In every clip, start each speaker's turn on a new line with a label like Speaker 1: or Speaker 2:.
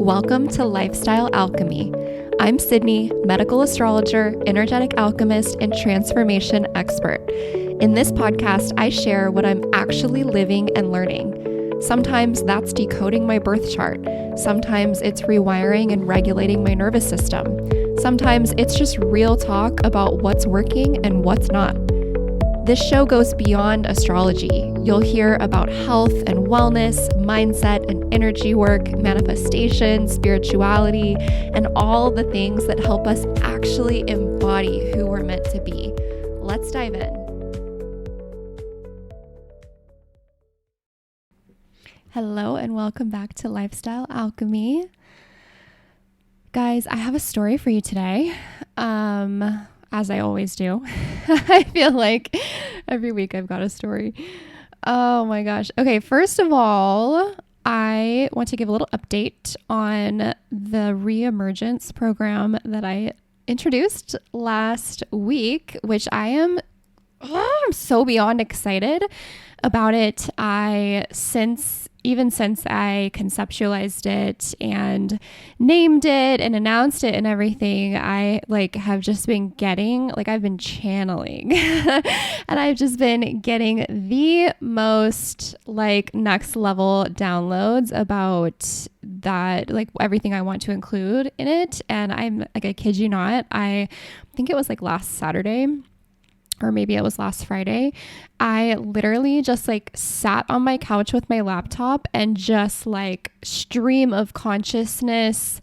Speaker 1: Welcome to Lifestyle Alchemy. I'm Sydney, medical astrologer, energetic alchemist, and transformation expert. In this podcast, I share what I'm actually living and learning. Sometimes that's decoding my birth chart. Sometimes it's rewiring and regulating my nervous system. Sometimes it's just real talk about what's working and what's not. This show goes beyond astrology. You'll hear about health and wellness, mindset and energy work, manifestation, spirituality, and all the things that help us actually embody who we're meant to be. Let's dive in. Hello and welcome back to Lifestyle Alchemy. Guys, I have a story for you today. As I always do. I feel like every week I've got a story. Oh my gosh. Okay, first of all, I want to give a little update on the Re-Emergence program that I introduced last week, which I'm so beyond excited about it. Since I conceptualized it and named it and announced it and everything, I have just been getting, I've been channeling and I've just been getting the most next level downloads about that, everything I want to include in it. And I'm I kid you not, I think it was last Saturday, or maybe it was last Friday, I literally just sat on my couch with my laptop and just stream of consciousness,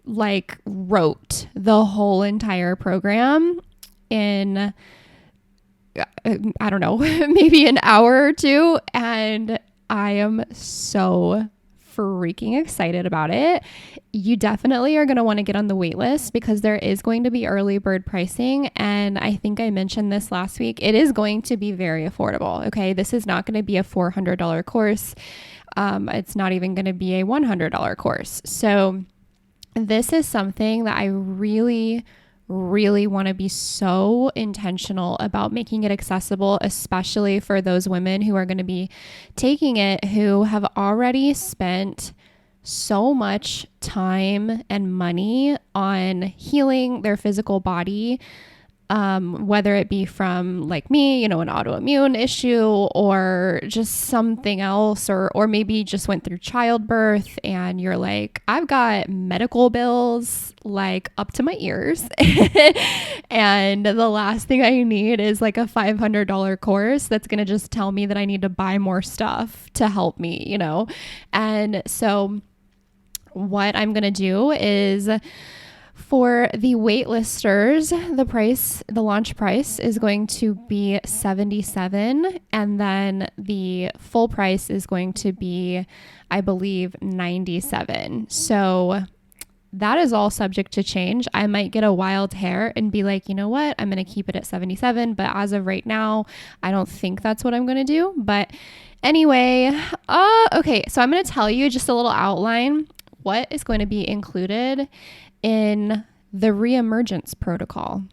Speaker 1: wrote the whole entire program in, I don't know, maybe an hour or two. And I am so freaking excited about it. You definitely are going to want to get on the wait list because there is going to be early bird pricing. And I think I mentioned this last week. It is going to be very affordable. Okay. This is not going to be a $400 course. It's not even going to be a $100 course. So this is something that I really want to be so intentional about making it accessible, especially for those women who are going to be taking it, who have already spent so much time and money on healing their physical body, whether it be from me, an autoimmune issue or just something else, or maybe just went through childbirth and you're I've got medical bills up to my ears and the last thing I need is a $500 course that's going to just tell me that I need to buy more stuff to help me, And so what I'm going to do is, for the waitlisters, the launch price is going to be $77, and then the full price is going to be, I believe, $97. So that is all subject to change. I might get a wild hair and be you know what, I'm going to keep it at $77. But as of right now, I don't think that's what I'm going to do. But anyway, okay. So I'm going to tell you just a little outline what is going to be included in the Re-Emergence Protocol,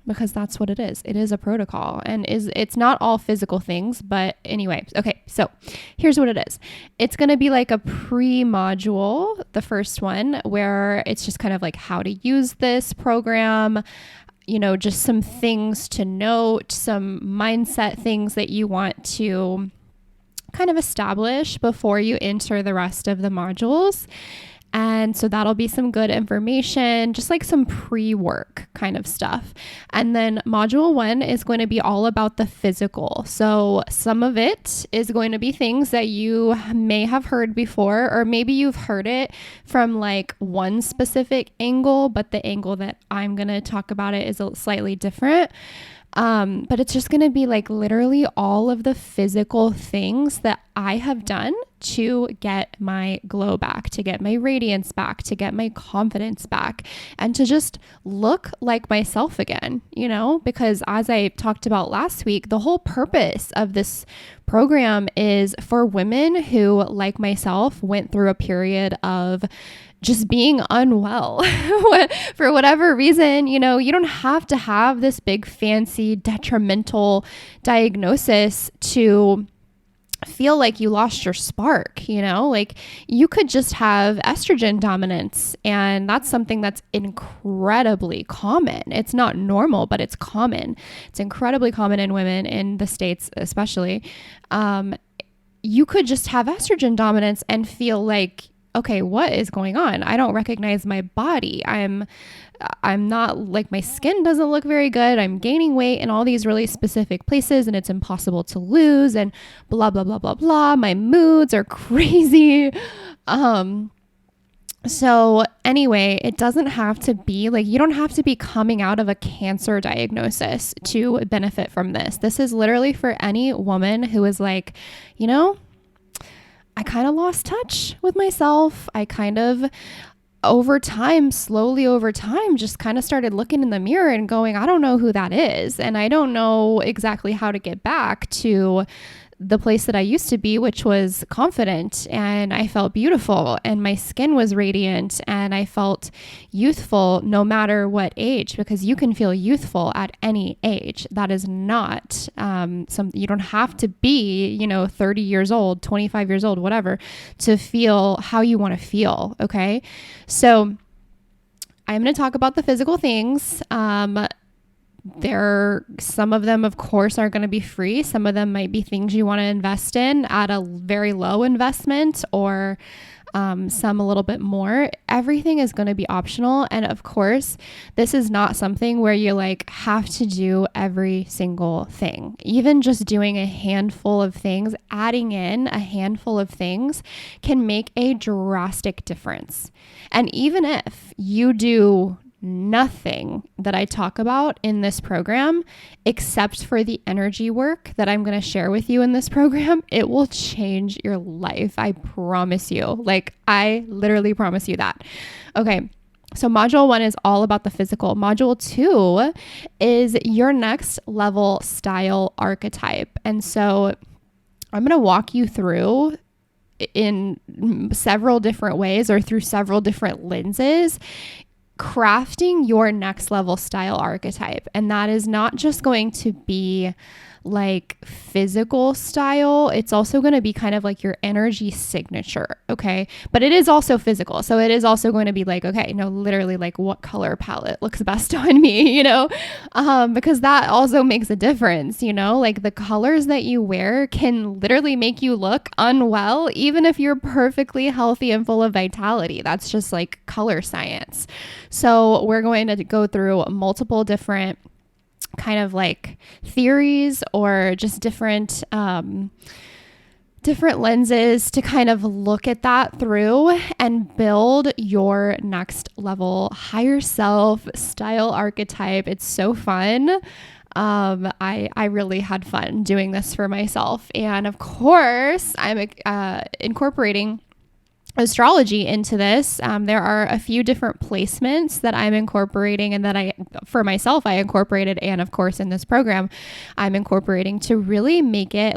Speaker 1: because that's what it is. It is a protocol, and it's not all physical things, but anyway. Okay, so here's what it is. It's going to be a pre-module, the first one, where it's just kind of how to use this program, just some things to note, some mindset things that you want to kind of establish before you enter the rest of the modules. And so that'll be some good information, just some pre-work kind of stuff. And then module 1 is going to be all about the physical. So some of it is going to be things that you may have heard before, or maybe you've heard it from one specific angle, but the angle that I'm going to talk about it is a slightly different. But it's just going to be literally all of the physical things that I have done to get my glow back, to get my radiance back, to get my confidence back, and to just look like myself again, because as I talked about last week, the whole purpose of this program is for women who, like myself, went through a period of just being unwell for whatever reason. You don't have to have this big fancy detrimental diagnosis to feel like you lost your spark, like you could just have estrogen dominance, and that's something that's incredibly common. It's not normal, but it's common. It's incredibly common in women in the States, especially. You could just have estrogen dominance and feel like, okay, what is going on? I don't recognize my body. I'm not, like, my skin doesn't look very good. I'm gaining weight in all these really specific places and it's impossible to lose, and blah, blah, blah, blah, blah. My moods are crazy. So anyway, it doesn't have to be like, you don't have to be coming out of a cancer diagnosis to benefit from this. This is literally for any woman who is like, I kind of lost touch with myself. I kind of slowly over time, just kind of started looking in the mirror and going, I don't know who that is. And I don't know exactly how to get back to the place that I used to be, which was confident, and I felt beautiful, and my skin was radiant, and I felt youthful no matter what age, because you can feel youthful at any age. That is not you don't have to be 30 years old, 25 years old, whatever, to feel how you want to feel. Okay, so I'm going to talk about the physical things. Some of them, of course, are going to be free. Some of them might be things you want to invest in at a very low investment, or some a little bit more. Everything is going to be optional. And of course, this is not something where you have to do every single thing. Even just doing a handful of things, adding in a handful of things can make a drastic difference. And even if you do nothing that I talk about in this program, except for the energy work that I'm going to share with you in this program, it will change your life. I promise you. I literally promise you that. Okay. So module 1 is all about the physical. Module 2 is your next level style archetype. And so I'm going to walk you through in several different ways, or through several different lenses, crafting your next level style archetype. And that is not just going to be physical style. It's also going to be kind of your energy signature. Okay. But it is also physical. So it is also going to be okay, literally what color palette looks best on me, because that also makes a difference, the colors that you wear can literally make you look unwell, even if you're perfectly healthy and full of vitality. That's just color science. So we're going to go through multiple different kind of theories, or just different lenses to kind of look at that through and build your next level higher self style archetype. It's so fun. I really had fun doing this for myself. And of course, I'm incorporating astrology into this. There are a few different placements that I'm incorporating, and that for myself, I incorporated. And of course, in this program, I'm incorporating to really make it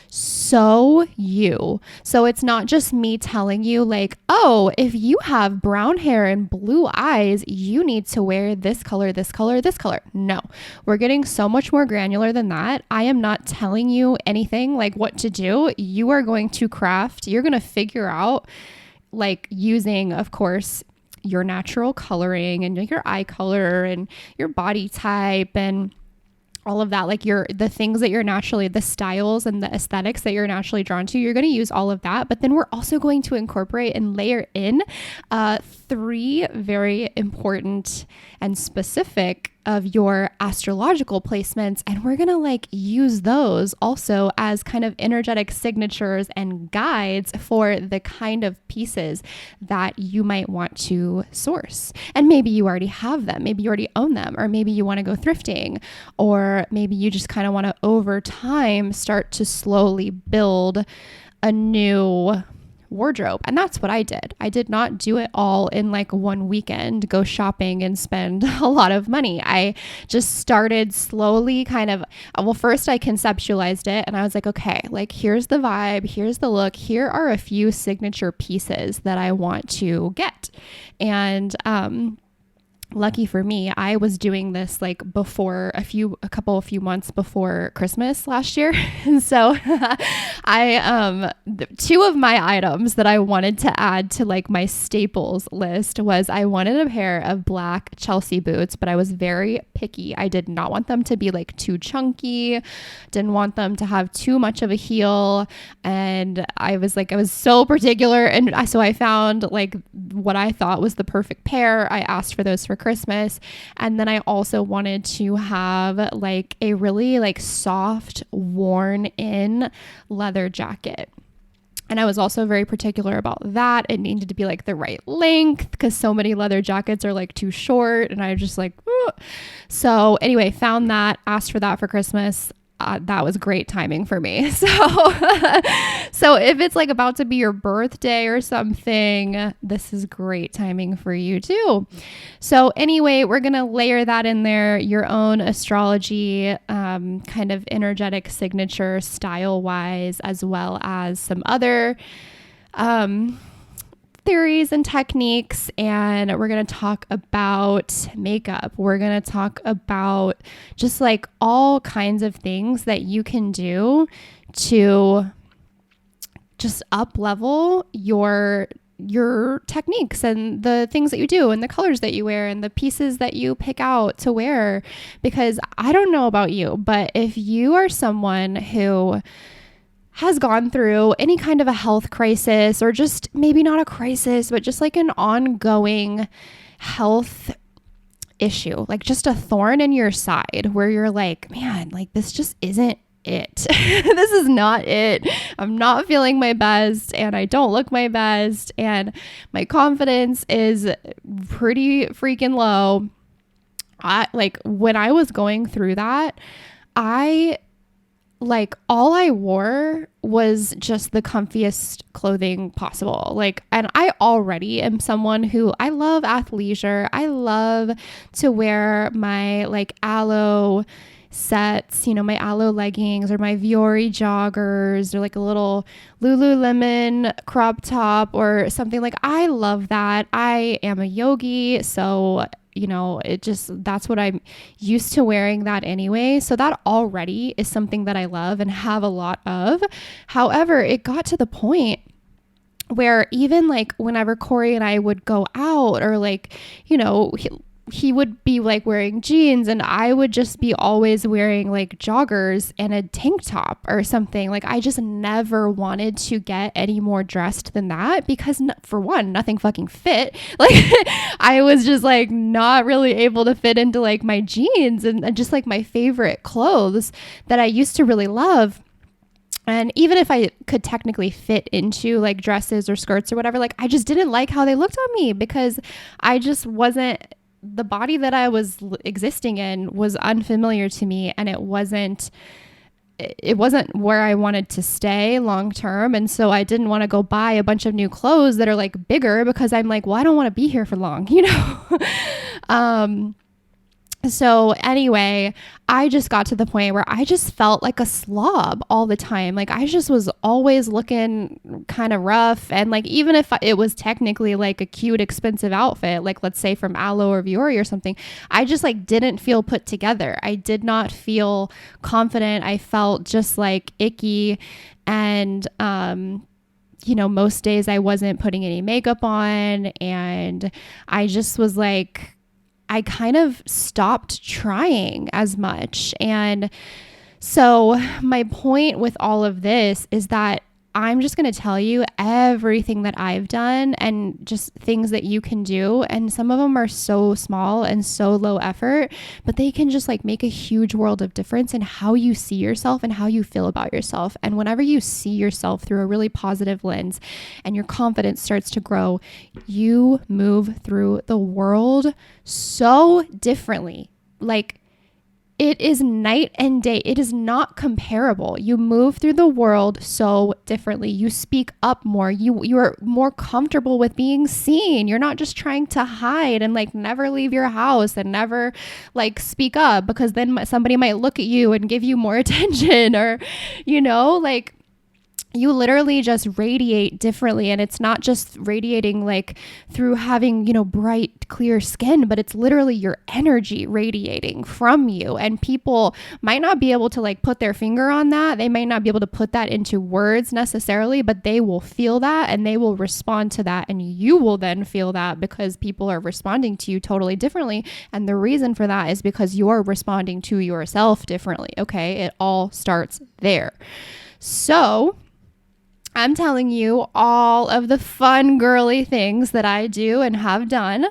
Speaker 1: so you. So it's not just me telling you oh, if you have brown hair and blue eyes, you need to wear this color, this color, this color. No, we're getting so much more granular than that. I am not telling you anything what to do. You are going to craft, you're going to figure out using, of course, your natural coloring and your eye color and your body type and all of that, the things that you're naturally, the styles and the aesthetics that you're naturally drawn to, you're going to use all of that. But then we're also going to incorporate and layer in 3 very important and specific of your astrological placements. And we're going to use those also as kind of energetic signatures and guides for the kind of pieces that you might want to source. And maybe you already have them. Maybe you already own them, or maybe you want to go thrifting, or maybe you just kind of want to over time start to slowly build a new wardrobe. And that's what I did. I did not do it all in one weekend, go shopping and spend a lot of money. I just started slowly first I conceptualized it, and I was okay, here's the vibe, here's the look, here are a few signature pieces that I want to get. And lucky for me, I was doing this like before a few months before Christmas last year. And so two of my items that I wanted to add to like my staples list was I wanted a pair of black Chelsea boots, but I was very picky. I did not want them to be like too chunky, didn't want them to have too much of a heel. And I was so particular. And so I found like what I thought was the perfect pair. I asked for those for Christmas. And then I also wanted to have like a really like soft, worn in leather jacket. And I was also very particular about that. It needed to be like the right length because so many leather jackets are like too short. And I just like, ugh. So anyway, found that, asked for that for Christmas. That was great timing for me. So if it's like about to be your birthday or something, this is great timing for you too. So anyway, we're going to layer that in there, your own astrology, kind of energetic signature style wise, as well as some other, theories and techniques. And we're going to talk about makeup. We're going to talk about just like all kinds of things that you can do to just up level your techniques and the things that you do and the colors that you wear and the pieces that you pick out to wear. Because I don't know about you, but if you are someone who has gone through any kind of a health crisis, or just maybe not a crisis, but just like an ongoing health issue, like just a thorn in your side where you're like, man, like this just isn't it. This is not it. I'm not feeling my best and I don't look my best and my confidence is pretty freaking low. When I was going through that, all I wore was just the comfiest clothing possible. And I already am someone who I love athleisure. I love to wear my aloe sets, my aloe leggings or my Viore joggers or like a little Lululemon crop top or something. I love that. I am a yogi, so that's what I'm used to wearing that anyway. So that already is something that I love and have a lot of. However, it got to the point where even whenever Corey and I would go out or he would be wearing jeans and I would just be always wearing joggers and a tank top or something. I just never wanted to get any more dressed than that because for one, nothing fucking fit. I was just not really able to fit into my jeans and just my favorite clothes that I used to really love. And even if I could technically fit into dresses or skirts or whatever, I just didn't like how they looked on me because I just wasn't, the body that I was existing in was unfamiliar to me and it wasn't where I wanted to stay long term. And so I didn't want to go buy a bunch of new clothes that are bigger because I'm well, I don't want to be here for long, So anyway, I just got to the point where I just felt like a slob all the time. I just was always looking kind of rough. And even if it was technically a cute, expensive outfit, let's say from Aloe or Viore or something, I just didn't feel put together. I did not feel confident. I felt just icky. And, most days I wasn't putting any makeup on and I just was I kind of stopped trying as much. And so my point with all of this is that I'm just going to tell you everything that I've done and just things that you can do. And some of them are so small and so low effort, but they can just make a huge world of difference in how you see yourself and how you feel about yourself. And whenever you see yourself through a really positive lens and your confidence starts to grow, you move through the world so differently. It is night and day. It is not comparable. You move through the world so differently. You speak up more. You are more comfortable with being seen. You're not just trying to hide and never leave your house and never speak up because then somebody might look at you and give you more attention or, you literally just radiate differently. And it's not just radiating like through having, bright, clear skin, but it's literally your energy radiating from you. And people might not be able to like put their finger on that. They might not be able to put that into words necessarily, but they will feel that and they will respond to that. And you will then feel that because people are responding to you totally differently. And the reason for that is because you're responding to yourself differently. Okay. It all starts there. So I'm telling you all of the fun girly things that I do and have done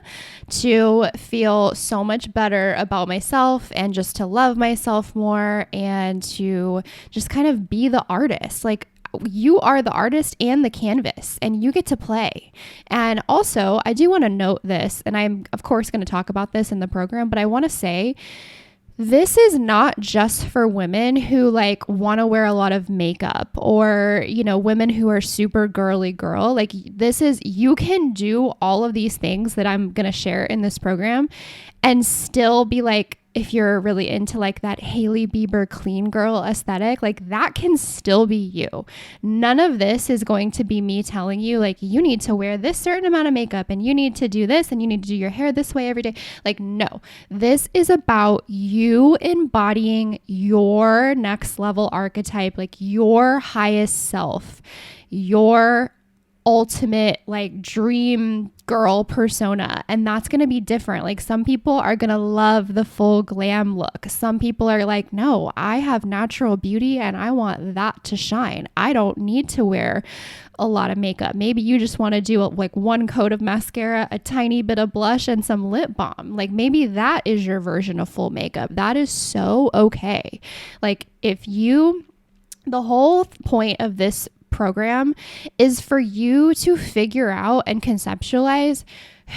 Speaker 1: to feel so much better about myself and just to love myself more and to just kind of be the artist. Like, you are the artist and the canvas, and you get to play. And also, I do want to note this, and I'm of course going to talk about this in the program, but I want to say this is not just for women who like want to wear a lot of makeup or, women who are super girly girl. Like, you can do all of these things that I'm going to share in this program and still be like, if you're really into like that Hailey Bieber clean girl aesthetic, like that can still be you. None of this is going to be me telling you like, you need to wear this certain amount of makeup and you need to do this and you need to do your hair this way every day. Like, no, this is about you embodying your next level archetype, like your highest self, your ultimate like dream girl persona. And that's going to be different. Like, some people are going to love the full glam look. Some people are like, no, I have natural beauty and I want that to shine. I don't need to wear a lot of makeup. Maybe you just want to do like one coat of mascara, a tiny bit of blush, and some lip balm. Like, maybe that is your version of full makeup. That is so okay. Like, the whole point of this program is for you to figure out and conceptualize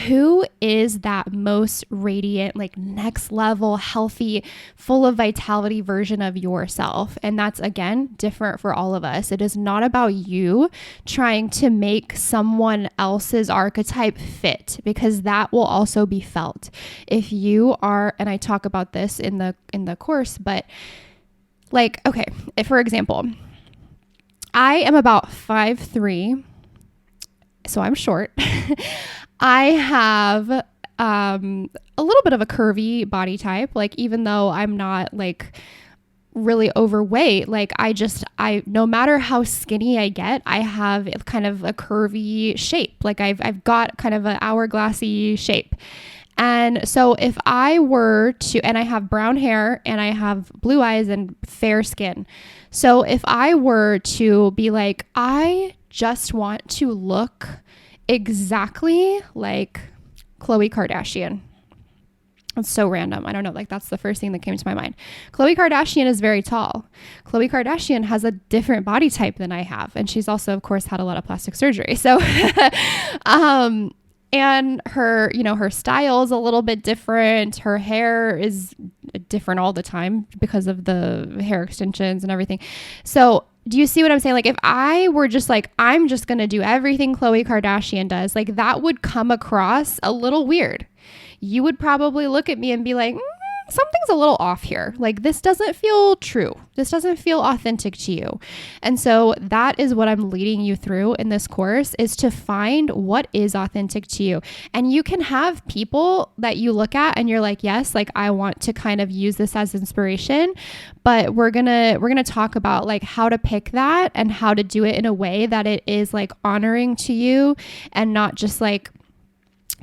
Speaker 1: who is that most radiant, like next level, healthy, full of vitality version of yourself. And that's, again, different for all of us. It is not about you trying to make someone else's archetype fit, because that will also be felt. If you are, and I talk about this in the course, but like, okay, if, for example, I am about 5'3", so I'm short. I have a little bit of a curvy body type. Like, even though I'm not like really overweight, like I no matter how skinny I get, I have kind of a curvy shape. Like I've got kind of an hourglassy shape. And so if I were to, and I have brown hair and I have blue eyes and fair skin. So if I were to be like, I just want to look exactly like Khloe Kardashian. It's so random. I don't know. Like, that's the first thing that came to my mind. Khloe Kardashian is very tall. Khloe Kardashian has a different body type than I have. And she's also, of course, had a lot of plastic surgery. So, and her, her style is a little bit different. Her hair is different all the time because of the hair extensions and everything. So do you see what I'm saying? Like, if I were just like, I'm just going to do everything Khloe Kardashian does, like that would come across a little weird. You would probably look at me and be like, something's a little off here. Like, this doesn't feel true. This doesn't feel authentic to you. And so that is what I'm leading you through in this course, is to find what is authentic to you. And you can have people that you look at and you're like, yes, like I want to kind of use this as inspiration, but we're going to talk about like how to pick that and how to do it in a way that it is like honoring to you and not just like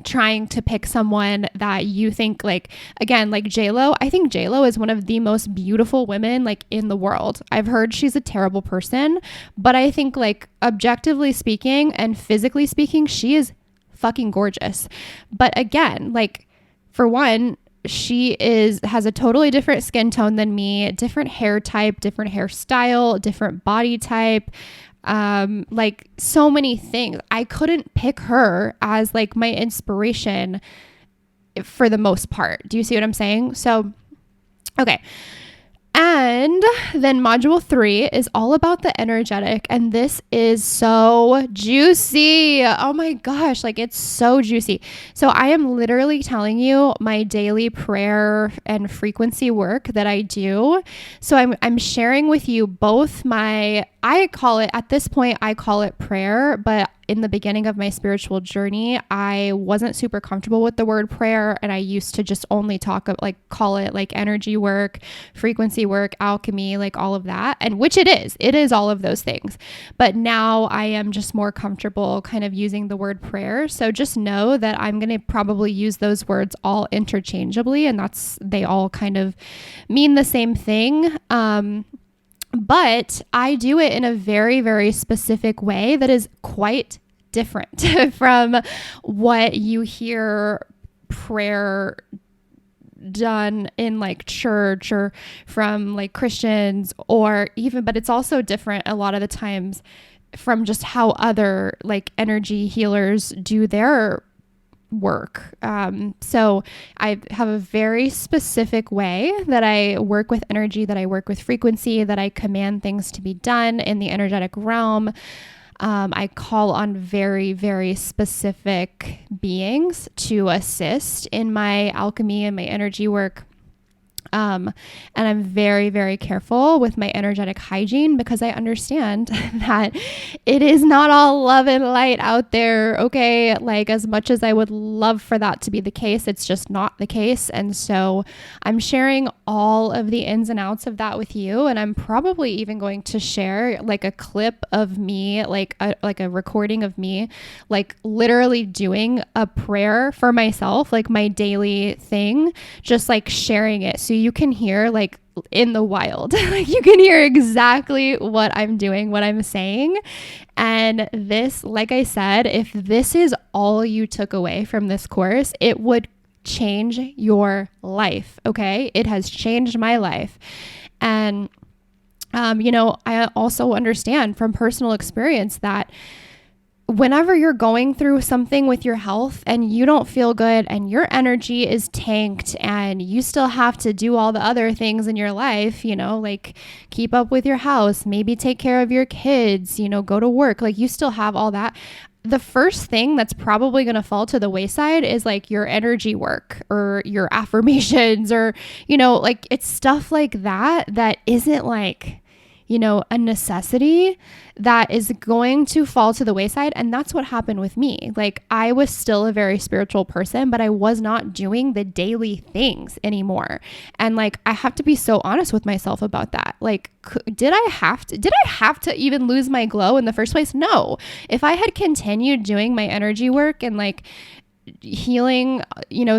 Speaker 1: trying to pick someone that you think, like, again, like J-Lo. I think J-Lo is one of the most beautiful women like in the world. I've heard she's a terrible person, but I think like objectively speaking and physically speaking, she is fucking gorgeous. But again, like, for one, she has a totally different skin tone than me, different hair type, different hairstyle, different body type. Like so many things. I couldn't pick her as like my inspiration for the most part. Do you see what I'm saying? So, okay. And then module 3 is all about the energetic. And this is so juicy. Oh my gosh. Like, it's so juicy. So I am literally telling you my daily prayer and frequency work that I do. So I'm sharing with you both I call it prayer, but in the beginning of my spiritual journey, I wasn't super comfortable with the word prayer. And I used to just only call it like energy work, frequency work, alchemy, like all of that. And which it is all of those things. But now I am just more comfortable kind of using the word prayer. So just know that I'm going to probably use those words all interchangeably, and they all kind of mean the same thing. But I do it in a very, very specific way that is quite different from what you hear prayer done in like church or from like Christians, but it's also different a lot of the times from just how other like energy healers do their work. So I have a very specific way that I work with energy, that I work with frequency, that I command things to be done in the energetic realm. I call on very, very specific beings to assist in my alchemy and my energy work. And I'm very, very careful with my energetic hygiene because I understand that it is not all love and light out there. Okay. Like, as much as I would love for that to be the case, it's just not the case. And so I'm sharing all of the ins and outs of that with you. And I'm probably even going to share like a clip of me, like a recording of me, like literally doing a prayer for myself, like my daily thing, just like sharing it. So you can hear like in the wild, like you can hear exactly what I'm doing, what I'm saying. And this, like I said, if this is all you took away from this course, it would change your life. Okay. It has changed my life. And, I also understand from personal experience that whenever you're going through something with your health and you don't feel good and your energy is tanked and you still have to do all the other things in your life, like keep up with your house, maybe take care of your kids, go to work, like you still have all that. The first thing that's probably going to fall to the wayside is like your energy work or your affirmations or, like it's stuff like that isn't like, a necessity that is going to fall to the wayside. And that's what happened with me. Like I was still a very spiritual person, but I was not doing the daily things anymore. And like, I have to be so honest with myself about that. Like, did I have to even lose my glow in the first place? No. If I had continued doing my energy work and like healing,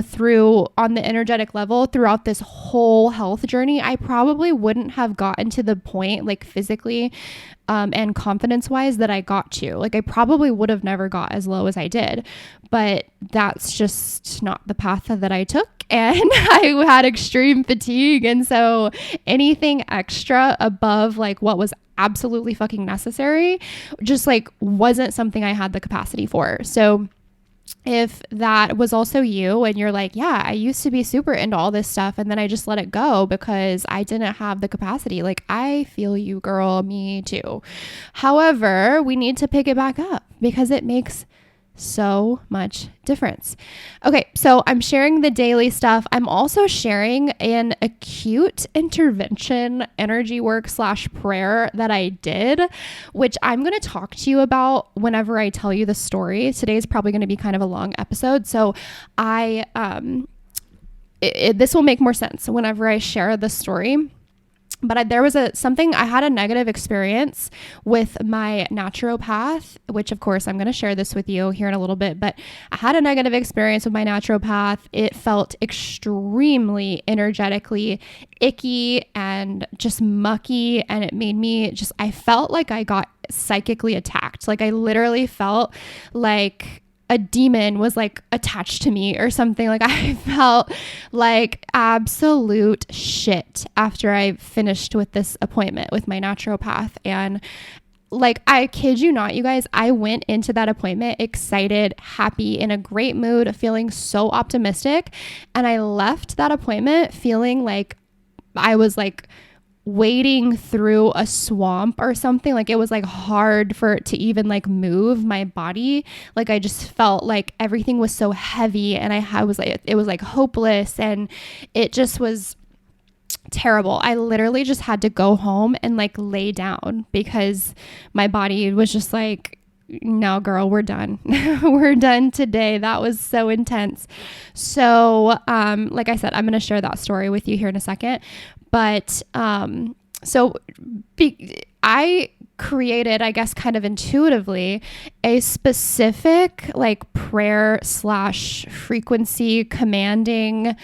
Speaker 1: through on the energetic level throughout this whole health journey, I probably wouldn't have gotten to the point like physically and confidence wise that I got to. Like I probably would have never got as low as I did, but that's just not the path that I took. And I had extreme fatigue. And so anything extra above like what was absolutely fucking necessary just like wasn't something I had the capacity for. So if that was also you and you're like, yeah, I used to be super into all this stuff and then I just let it go because I didn't have the capacity. Like, I feel you, girl, me too. However, we need to pick it back up because it makes so much difference. Okay, so I'm sharing the daily stuff. I'm also sharing an acute intervention energy work / prayer that I did, which I'm going to talk to you about whenever I tell you the story. Today's probably going to be kind of a long episode, so this will make more sense whenever I share the story. But I had a negative experience with my naturopath, which of course I'm going to share this with you here in a little bit, but I had a negative experience with my naturopath. It felt extremely energetically icky and just mucky. And it made me I felt like I got psychically attacked. Like I literally felt like a demon was like attached to me or something. Like I felt like absolute shit after I finished with this appointment with my naturopath. And like, I kid you not, you guys, I went into that appointment excited, happy, in a great mood, feeling so optimistic. And I left that appointment feeling like I was like wading through a swamp or something. Like it was like hard for it to even like move my body. Like I just felt like everything was so heavy, and I was like, it was like hopeless, and it just was terrible. I literally just had to go home and like lay down because my body was just like, no, girl, we're done. We're done today. That was so intense. So, like I said, I'm going to share that story with you here in a second. But, I created, I guess, kind of intuitively a specific like prayer / frequency commanding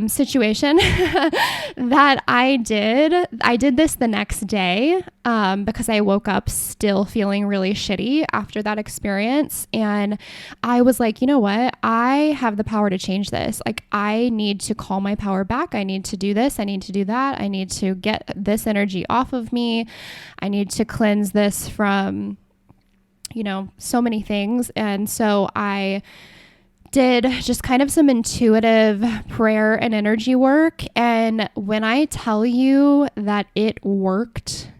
Speaker 1: situation that I did this the next day because I woke up still feeling really shitty after that experience. And I was like, you know what? I have the power to change this. Like I need to call my power back. I need to do this. I need to do that. I need to get this energy off of me. I need to cleanse this from, so many things. And so I did just kind of some intuitive prayer and energy work. And when I tell you that it worked,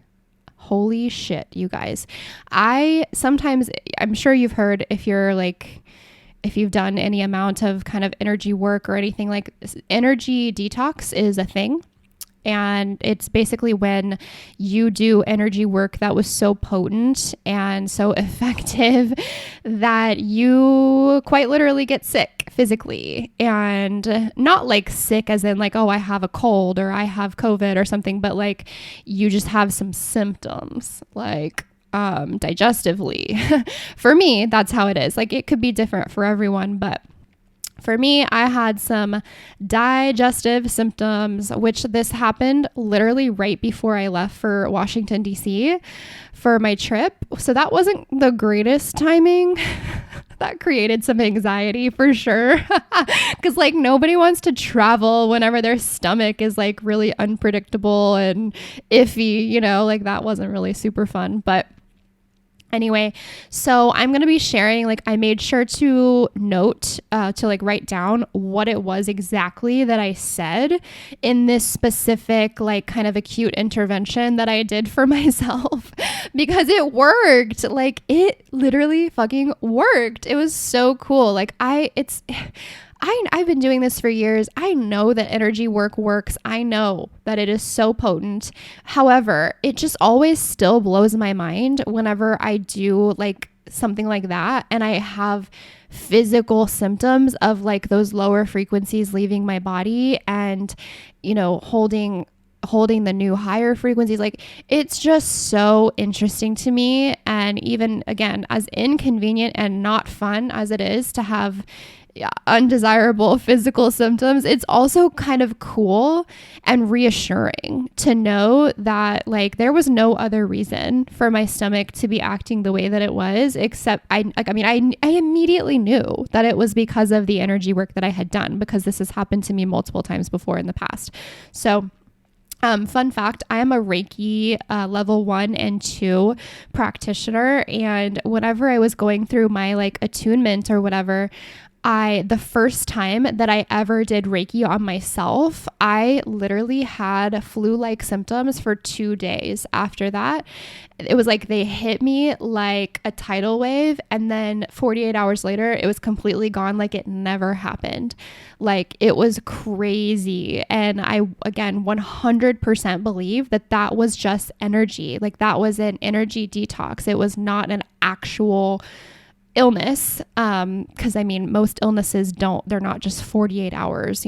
Speaker 1: holy shit, you guys. I'm sure you've heard, if you've done any amount of kind of energy work or anything, like energy detox is a thing. And it's basically when you do energy work that was so potent and so effective that you quite literally get sick physically, and not like sick as in like, oh, I have a cold or I have COVID or something, but like you just have some symptoms like digestively. For me, that's how it is. Like it could be different for everyone, but for me, I had some digestive symptoms, which this happened literally right before I left for Washington, D.C. for my trip. So that wasn't the greatest timing. That created some anxiety for sure. Because like nobody wants to travel whenever their stomach is like really unpredictable and iffy, like that wasn't really super fun. But anyway, so I'm going to be sharing, like I made sure to note, to like write down what it was exactly that I said in this specific, like kind of acute intervention that I did for myself because it worked. Like it literally fucking worked. It was so cool. Like I've been doing this for years. I know that energy work works. I know that it is so potent. However, it just always still blows my mind whenever I do like something like that and I have physical symptoms of like those lower frequencies leaving my body and, holding the new higher frequencies. Like it's just so interesting to me. And even again, as inconvenient and not fun as it is to have undesirable physical symptoms, it's also kind of cool and reassuring to know that like there was no other reason for my stomach to be acting the way that it was, except I immediately knew that it was because of the energy work that I had done, because this has happened to me multiple times before in the past. So fun fact, I am a Reiki level 1 and 2 practitioner. And whenever I was going through my like attunement or whatever, the first time that I ever did Reiki on myself, I literally had flu-like symptoms for 2 days after that. It was like they hit me like a tidal wave, and then 48 hours later, it was completely gone, like it never happened. Like it was crazy. And I, again, 100% believe that that was just energy. Like that was an energy detox. It was not an actual illness. Cause I mean, most illnesses they're not just 48 hours,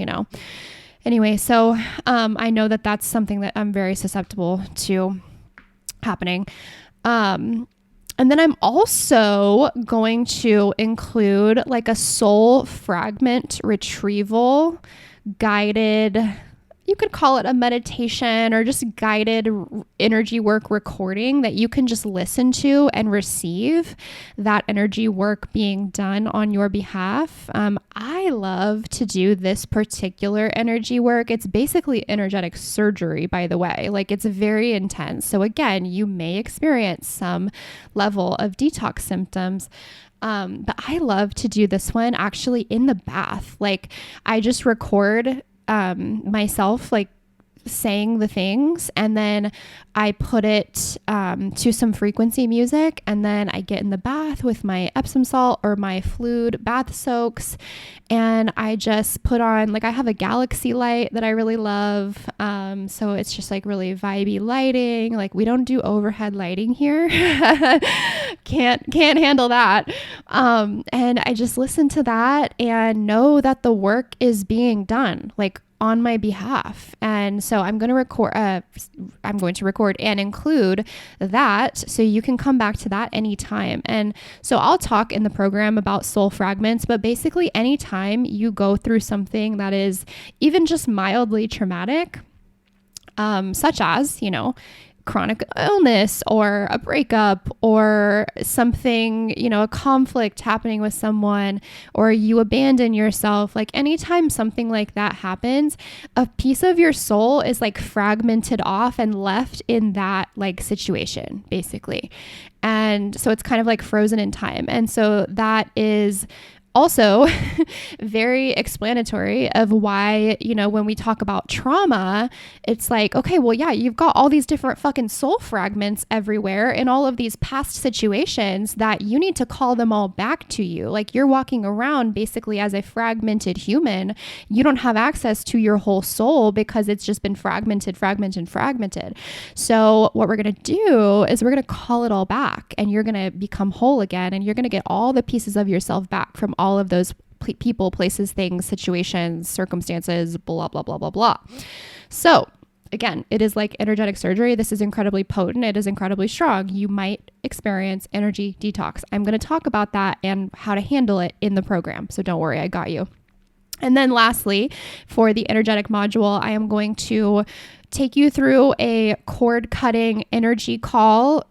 Speaker 1: Anyway, so, I know that that's something that I'm very susceptible to happening. And then I'm also going to include like a soul fragment retrieval guided, you could call it a meditation or just guided energy work recording that you can just listen to and receive that energy work being done on your behalf. I love to do this particular energy work. It's basically energetic surgery, by the way. Like it's very intense. So again, you may experience some level of detox symptoms. But I love to do this one actually in the bath. Like I just record myself like saying the things, and then I put it to some frequency music, and then I get in the bath with my Epsom salt or my Fluid bath soaks, and I just put on, like, I have a galaxy light that I really love, so it's just like really vibey lighting. Like, we don't do overhead lighting here. can't handle that. And I just listen to that and know that the work is being done, like, on my behalf. And so I'm going to record and include that, so you can come back to that anytime. And so I'll talk in the program about soul fragments, but basically anytime you go through something that is even just mildly traumatic, such as, chronic illness or a breakup or something, a conflict happening with someone, or you abandon yourself, like anytime something like that happens, a piece of your soul is like fragmented off and left in that like situation, basically. And so it's kind of like frozen in time. And so that is also very explanatory of why, when we talk about trauma, it's like, okay, well, yeah, you've got all these different fucking soul fragments everywhere in all of these past situations that you need to call them all back to you. Like, you're walking around basically as a fragmented human. You don't have access to your whole soul because it's just been fragmented. So what we're going to do is we're going to call it all back, and you're going to become whole again, and you're going to get all the pieces of yourself back from all of those people, places, things, situations, circumstances, blah, blah, blah, blah, blah. So again, it is like energetic surgery. This is incredibly potent. It is incredibly strong. You might experience energy detox. I'm going to talk about that and how to handle it in the program. So don't worry, I got you. And then lastly, for the energetic module, I am going to take you through a cord cutting energy recall.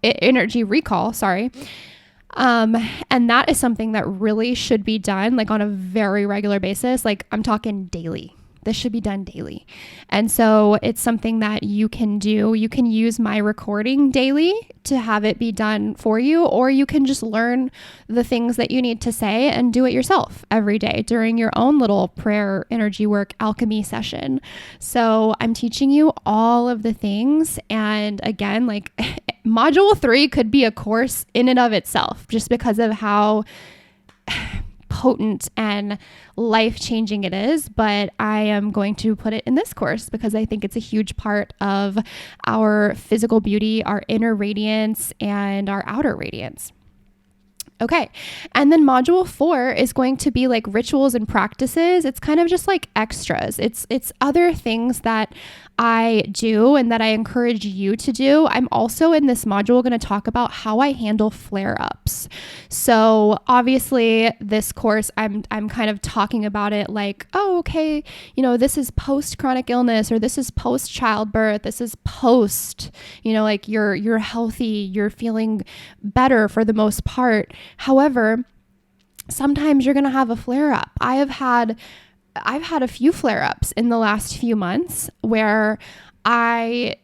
Speaker 1: And that is something that really should be done like on a very regular basis. Like, I'm talking daily. This should be done daily. And so it's something that you can do. You can use my recording daily to have it be done for you, or you can just learn the things that you need to say and do it yourself every day during your own little prayer, energy work, alchemy session. So I'm teaching you all of the things. And again, like module 3 could be a course in and of itself, just because of how potent and life-changing it is, but I am going to put it in this course because I think it's a huge part of our physical beauty, our inner radiance, and our outer radiance. Okay. And then module 4 is going to be like rituals and practices. It's kind of just like extras. It's other things that I do and that I encourage you to do. I'm also in this module going to talk about how I handle flare-ups. So obviously this course, I'm kind of talking about it like, oh, okay, this is post chronic illness, or this is post childbirth. This is post, like you're healthy, you're feeling better for the most part. However, sometimes you're going to have a flare-up. I've had a few flare-ups in the last few months where I,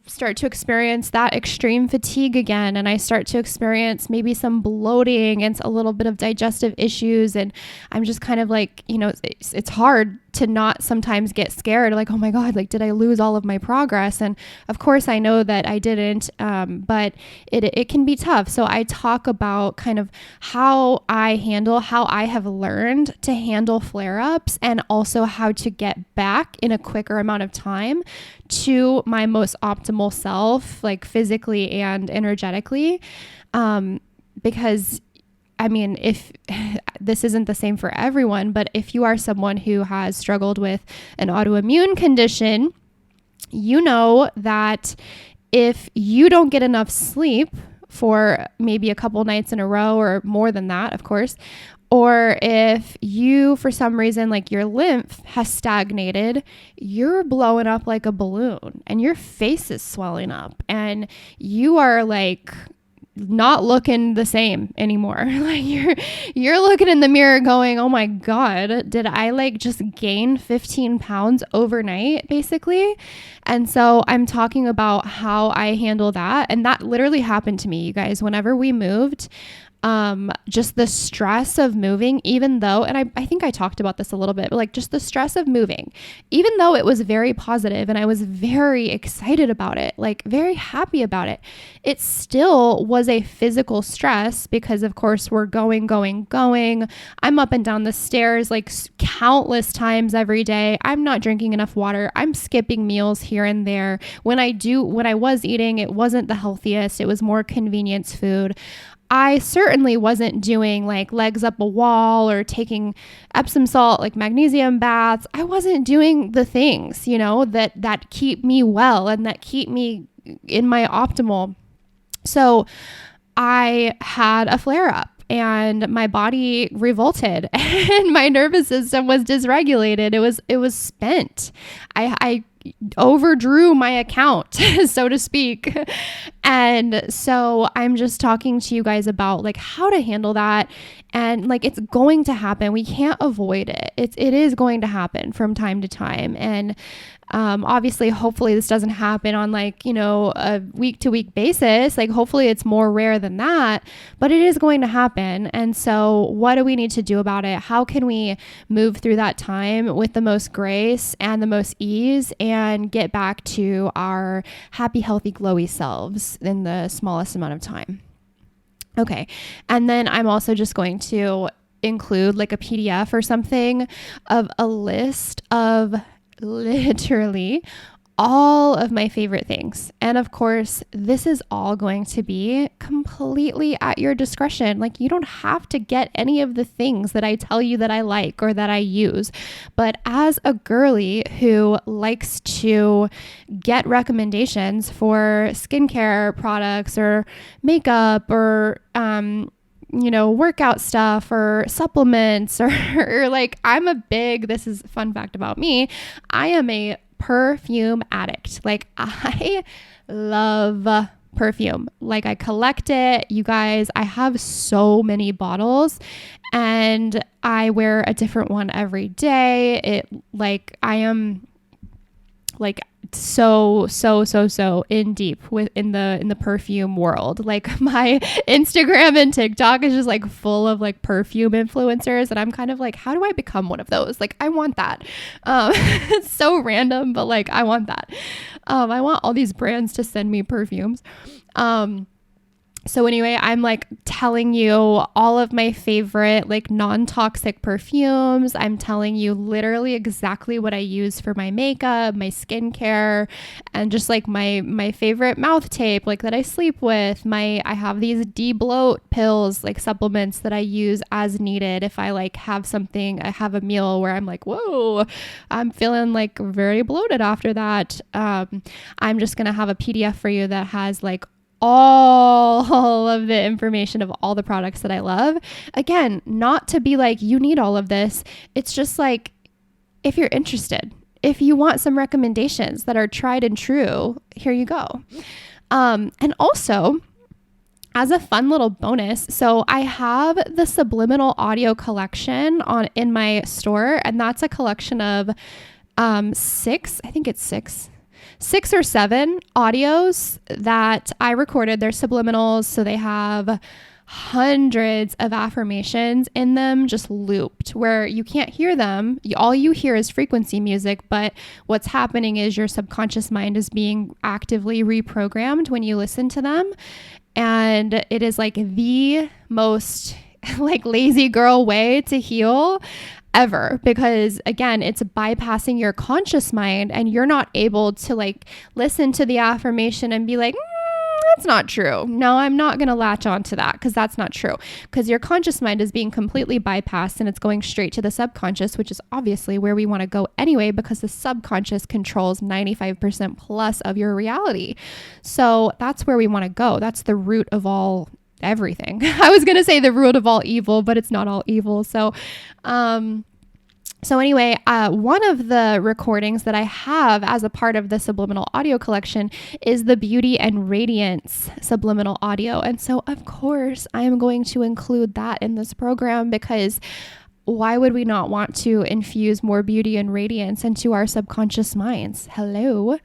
Speaker 1: start to experience that extreme fatigue again. And I start to experience maybe some bloating and a little bit of digestive issues. And I'm just kind of like, it's hard to not sometimes get scared, like, oh my God, like, did I lose all of my progress? And of course I know that I didn't, but it can be tough. So I talk about kind of how I have learned to handle flare-ups, and also how to get back in a quicker amount of time to my most optimal self, like physically and energetically. Because if this isn't the same for everyone, but if you are someone who has struggled with an autoimmune condition, you know that if you don't get enough sleep for maybe a couple nights in a row, or more than that, of course, or if you, for some reason, like your lymph has stagnated, you're blowing up like a balloon and your face is swelling up and you are like not looking the same anymore. Like you're looking in the mirror going, oh my God, did I like just gain 15 pounds overnight, basically? And so I'm talking about how I handle that. And that literally happened to me, you guys. Whenever we moved, just the stress of moving, even though, and I think I talked about this a little bit, but like just the stress of moving, even though it was very positive and I was very excited about it, like very happy about it, it still was a physical stress because of course we're going. I'm up and down the stairs like countless times every day. I'm not drinking enough water. I'm skipping meals here and there. When I was eating, it wasn't the healthiest. It was more convenience food. I certainly wasn't doing like legs up a wall or taking Epsom salt, like magnesium baths. I wasn't doing the things, that keep me well and that keep me in my optimal. So I had a flare up and my body revolted and my nervous system was dysregulated. It was spent. I overdrew my account, so to speak. And so I'm just talking to you guys about like how to handle that. And like, it's going to happen. We can't avoid it. It is going to happen from time to time. And obviously, hopefully this doesn't happen on like, a week to week basis. Like hopefully it's more rare than that, but it is going to happen. And so what do we need to do about it? How can we move through that time with the most grace and the most ease and get back to our happy, healthy, glowy selves in the smallest amount of time? Okay. And then I'm also just going to include like a PDF or something of a list of literally all of my favorite things. And of course, this is all going to be completely at your discretion. Like you don't have to get any of the things that I tell you that I like or that I use. But as a girly who likes to get recommendations for skincare products or makeup or, workout stuff or supplements or like this is a fun fact about me. I am a perfume addict. Like I love perfume. Like I collect it. You guys, I have so many bottles and I wear a different one every day. I am like so in deep in the perfume world. Like my Instagram and TikTok is just like full of like perfume influencers, and I'm kind of like, how do I become one of those? Like I want that. It's so random, but like I want that. I want all these brands to send me perfumes. So anyway, I'm like telling you all of my favorite like non-toxic perfumes. I'm telling you literally exactly what I use for my makeup, my skincare, and just like my favorite mouth tape like that I sleep with. I have these de-bloat pills, like supplements that I use as needed. If I like have a meal where I'm like, whoa, I'm feeling like very bloated after that. I'm just going to have a PDF for you that has like all of the information of all the products that I love. Again, not to be like, you need all of this. It's just like, if you're interested, if you want some recommendations that are tried and true, here you go. And also, as a fun little bonus, so I have the Subliminal Audio collection in my store, and that's a collection of six or seven audios that I recorded. They're subliminals, so they have hundreds of affirmations in them just looped where you can't hear them. All you hear is frequency music, but what's happening is your subconscious mind is being actively reprogrammed when you listen to them. And it is like the most like lazy girl way to heal ever, because again, it's bypassing your conscious mind and you're not able to like listen to the affirmation and be like, that's not true. No, I'm not going to latch on to that because that's not true, because your conscious mind is being completely bypassed and it's going straight to the subconscious, which is obviously where we want to go anyway, because the subconscious controls 95% plus of your reality. So that's where we want to go. That's the root of all everything. I was going to say the root of all evil, but it's not all evil. So anyway, one of the recordings that I have as a part of the Subliminal Audio collection is the Beauty and Radiance Subliminal Audio. And so of course I am going to include that in this program, because why would we not want to infuse more beauty and radiance into our subconscious minds? Hello.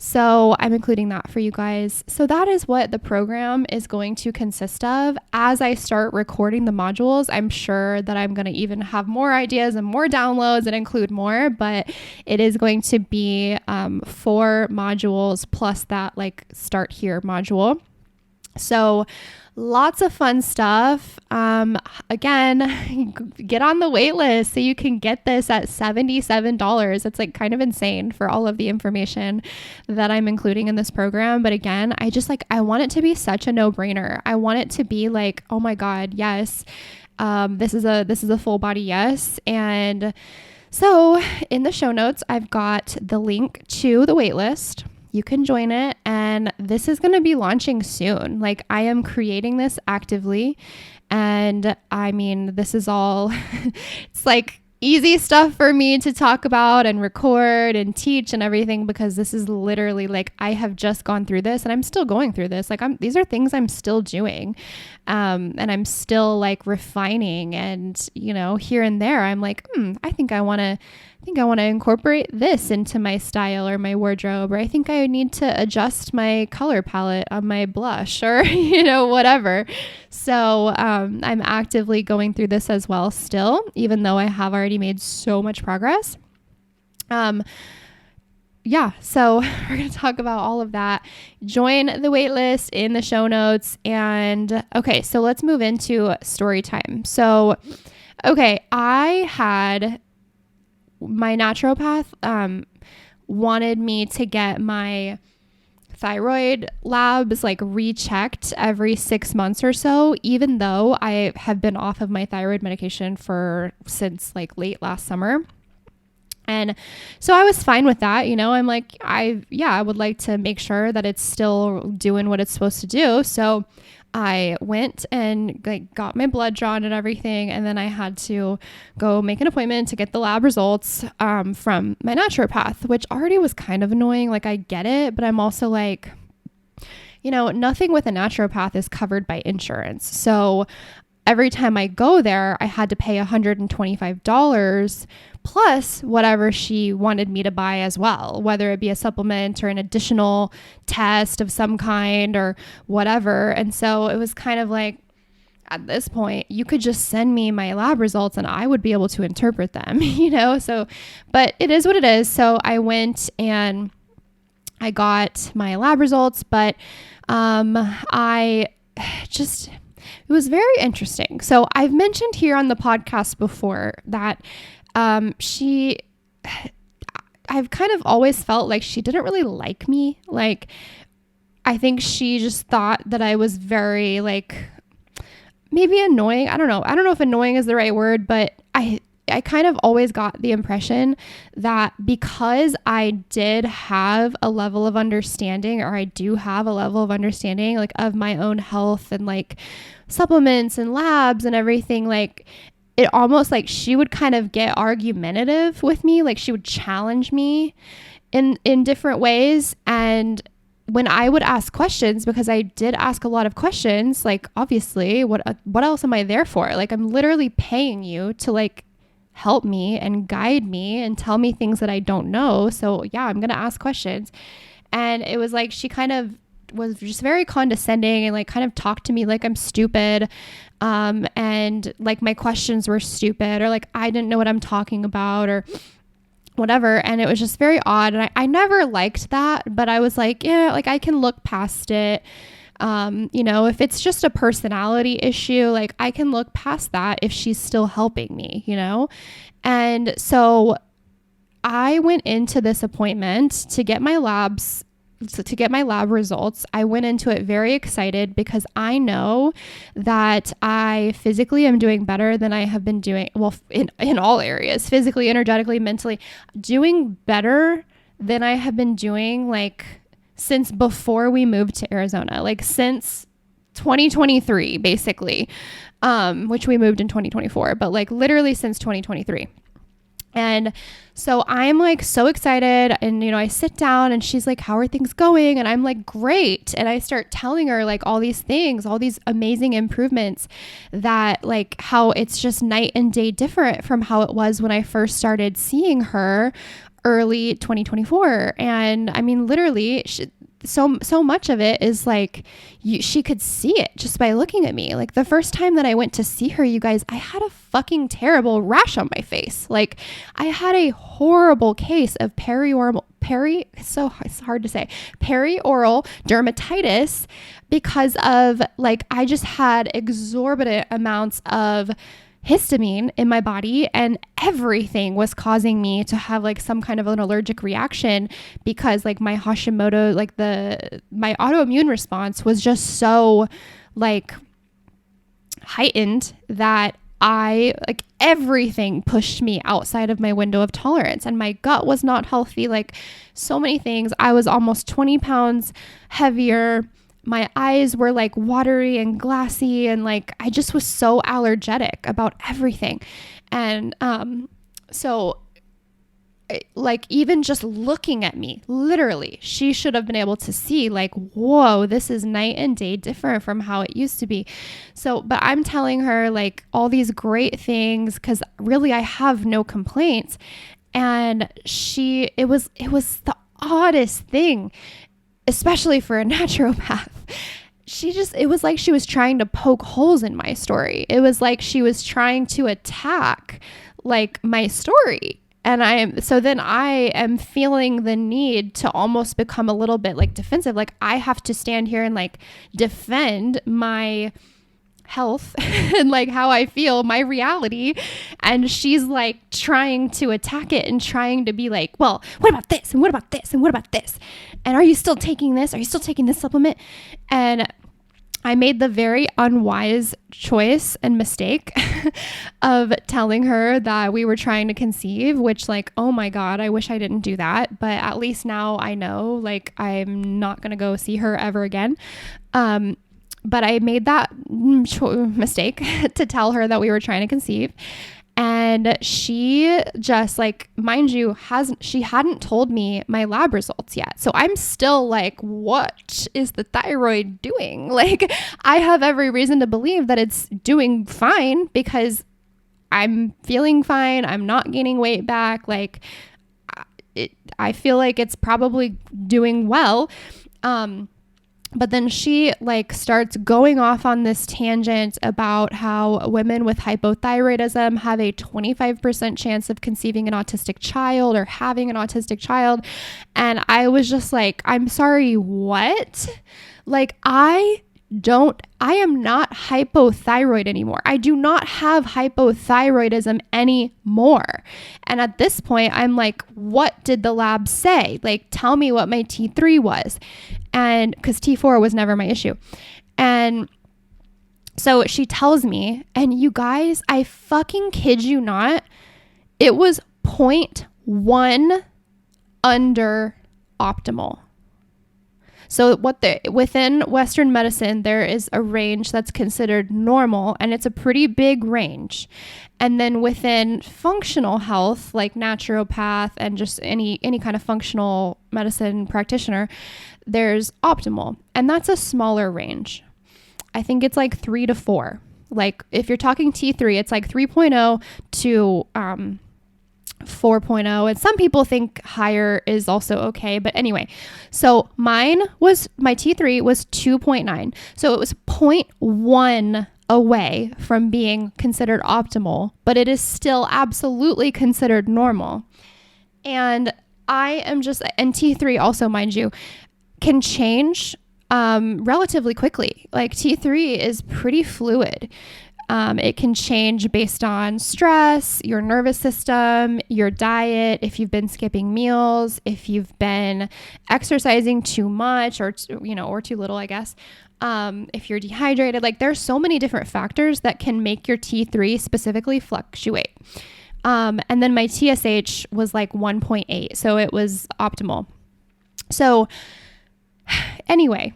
Speaker 1: So I'm including that for you guys. So that is what the program is going to consist of. As I start recording the modules, I'm sure that I'm going to even have more ideas and more downloads and include more, but it is going to be 4 modules plus that like start here module. So lots of fun stuff. Again, get on the wait list so you can get this at $77. It's like kind of insane for all of the information that I'm including in this program. But again, I want it to be such a no-brainer. I want it to be like, oh my God, yes. This is a full body yes. And so in the show notes, I've got the link to the wait list. You can join it, and this is going to be launching soon. Like, I am creating this actively, and I mean, this is all, it's like easy stuff for me to talk about and record and teach and everything, because this is literally like, I have just gone through this and I'm still going through this. Like these are things I'm still doing. And I'm still like refining, and, you know, here and there, I'm like, I think I want to incorporate this into my style or my wardrobe, or I think I need to adjust my color palette on my blush, or, you know, whatever. So I'm actively going through this as well still, even though I have already made so much progress. Yeah, so we're going to talk about all of that. Join the waitlist in the show notes. And okay, so let's move into story time. So, okay, I had my naturopath wanted me to get my thyroid labs like rechecked every 6 months or so, even though I have been off of my thyroid medication since like late last summer. And so I was fine with that. You know, I'm like, I would like to make sure that it's still doing what it's supposed to do. So I went and like got my blood drawn and everything. And then I had to go make an appointment to get the lab results from my naturopath, which already was kind of annoying. Like, I get it, but I'm also like, you know, nothing with a naturopath is covered by insurance. So every time I go there, I had to pay $125 plus whatever she wanted me to buy as well, whether it be a supplement or an additional test of some kind or whatever. And so it was kind of like, at this point, you could just send me my lab results and I would be able to interpret them, you know? So, but it is what it is. So I went and I got my lab results, but it was very interesting. So I've mentioned here on the podcast before that I've kind of always felt like she didn't really like me. Like, I think she just thought that I was very like, maybe annoying. I don't know if annoying is the right word, but I kind of always got the impression that because I did have a level of understanding, or I do have a level of understanding like of my own health and like supplements and labs and everything, like it almost like she would kind of get argumentative with me. Like, she would challenge me in different ways. And when I would ask questions, because I did ask a lot of questions, like, obviously, what else am I there for? Like, I'm literally paying you to like help me and guide me and tell me things that I don't know. So yeah, I'm going to ask questions. And it was like, she kind of was just very condescending and like kind of talked to me like I'm stupid. And like my questions were stupid, or like I didn't know what I'm talking about or whatever. And it was just very odd. And I never liked that, but I was like, yeah, like I can look past it. You know, if it's just a personality issue, like I can look past that if she's still helping me, you know? And so I went into this appointment to get my lab results. I went into it very excited because I know that I physically am doing better than I have been doing. Well, in all areas, physically, energetically, mentally, doing better than I have been doing like since before we moved to Arizona, like since 2023, basically, which we moved in 2024, but like literally since 2023. And so I'm like so excited, and, you know, I sit down and she's like, how are things going? And I'm like, great. And I start telling her like all these things, all these amazing improvements, that like how it's just night and day different from how it was when I first started seeing her early 2024. And I mean, literally, so much of it is like she could see it just by looking at me. Like the first time that I went to see her, you guys, I had a fucking terrible rash on my face. Like I had a horrible case of perioral dermatitis because of like, I just had exorbitant amounts of histamine in my body, and everything was causing me to have like some kind of an allergic reaction, because like my Hashimoto, like my autoimmune response was just so like heightened that like everything pushed me outside of my window of tolerance, and my gut was not healthy. Like so many things. I was almost 20 pounds heavier. My eyes were like watery and glassy, and like I just was so allergic about everything. And so like even just looking at me, literally, she should have been able to see like, whoa, this is night and day different from how it used to be. So, but I'm telling her like all these great things, because really I have no complaints. And it was the oddest thing, especially for a naturopath. It was like she was trying to poke holes in my story. It was like she was trying to attack like my story. And so then I am feeling the need to almost become a little bit like defensive. Like I have to stand here and like defend my health and like how I feel, my reality. And she's like trying to attack it and trying to be like, well, what about this? And what about this? And what about this? And are you still taking this? Are you still taking this supplement? And I made the very unwise choice and mistake of telling her that we were trying to conceive, which like, oh my God, I wish I didn't do that. But at least now I know, like, I'm not going to go see her ever again. But I made that mistake to tell her that we were trying to conceive. And she just like, mind you, she hadn't told me my lab results yet. So I'm still like, what is the thyroid doing? Like I have every reason to believe that it's doing fine, because I'm feeling fine. I'm not gaining weight back. Like I feel like it's probably doing well. But then she like starts going off on this tangent about how women with hypothyroidism have a 25% chance of conceiving an autistic child or having an autistic child. And I was just like, I'm sorry, what? Like I am not hypothyroid anymore. I do not have hypothyroidism anymore. And at this point, I'm like, what did the lab say? Like, tell me what my T3 was. And because T4 was never my issue. And so she tells me, and you guys, I fucking kid you not, it was 0.1 under optimal. So within Western medicine, there is a range that's considered normal, and it's a pretty big range. And then within functional health, like naturopath and just any kind of functional medicine practitioner, there's optimal, and that's a smaller range. I think it's like 3 to 4. Like if you're talking T3, it's like 3.0 to 4.0, and some people think higher is also okay, but anyway, so my T3 was 2.9, so it was 0.1 away from being considered optimal, but it is still absolutely considered normal. And and T3 also, mind you, can change relatively quickly. Like T3 is pretty fluid. It can change based on stress, your nervous system, your diet, if you've been skipping meals, if you've been exercising too much or too little, I guess. If you're dehydrated, like there's so many different factors that can make your T3 specifically fluctuate. And then my TSH was like 1.8, so it was optimal. So anyway,